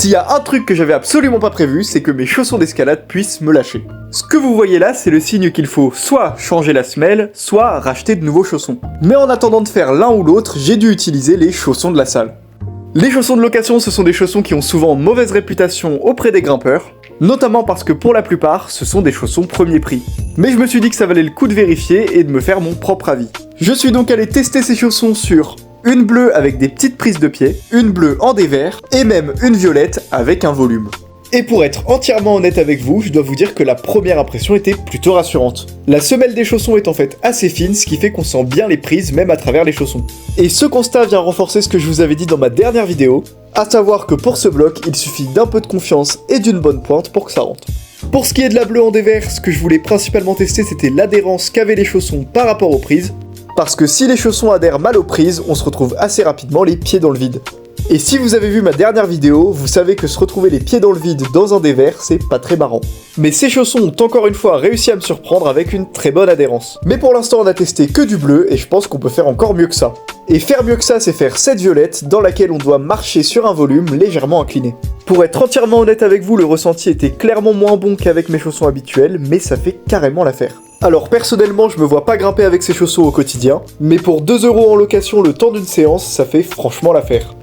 S'il y a un truc que j'avais absolument pas prévu, c'est que mes chaussons d'escalade puissent me lâcher. Ce que vous voyez là, c'est le signe qu'il faut soit changer la semelle, soit racheter de nouveaux chaussons. Mais en attendant de faire l'un ou l'autre, j'ai dû utiliser les chaussons de la salle. Les chaussons de location, ce sont des chaussons qui ont souvent mauvaise réputation auprès des grimpeurs, notamment parce que pour la plupart, ce sont des chaussons premier prix. Mais je me suis dit que ça valait le coup de vérifier et de me faire mon propre avis. Je suis donc allé tester ces chaussons sur une bleue avec des petites prises de pied, une bleue en dévers, et même une violette avec un volume. Et pour être entièrement honnête avec vous, je dois vous dire que la première impression était plutôt rassurante. La semelle des chaussons est en fait assez fine, ce qui fait qu'on sent bien les prises même à travers les chaussons. Et ce constat vient renforcer ce que je vous avais dit dans ma dernière vidéo, à savoir que pour ce bloc, il suffit d'un peu de confiance et d'une bonne pointe pour que ça rentre. Pour ce qui est de la bleue en dévers, ce que je voulais principalement tester, c'était l'adhérence qu'avaient les chaussons par rapport aux prises, parce que si les chaussons adhèrent mal aux prises, on se retrouve assez rapidement les pieds dans le vide. Et si vous avez vu ma dernière vidéo, vous savez que se retrouver les pieds dans le vide dans un dévers, c'est pas très marrant. Mais ces chaussons ont encore une fois réussi à me surprendre avec une très bonne adhérence. Mais pour l'instant on a testé que du bleu et je pense qu'on peut faire encore mieux que ça. Et faire mieux que ça, c'est faire cette violette dans laquelle on doit marcher sur un volume légèrement incliné. Pour être entièrement honnête avec vous, le ressenti était clairement moins bon qu'avec mes chaussons habituels, mais ça fait carrément l'affaire. Alors personnellement, je me vois pas grimper avec ces chaussons au quotidien, mais pour 2 € en location le temps d'une séance, ça fait franchement l'affaire.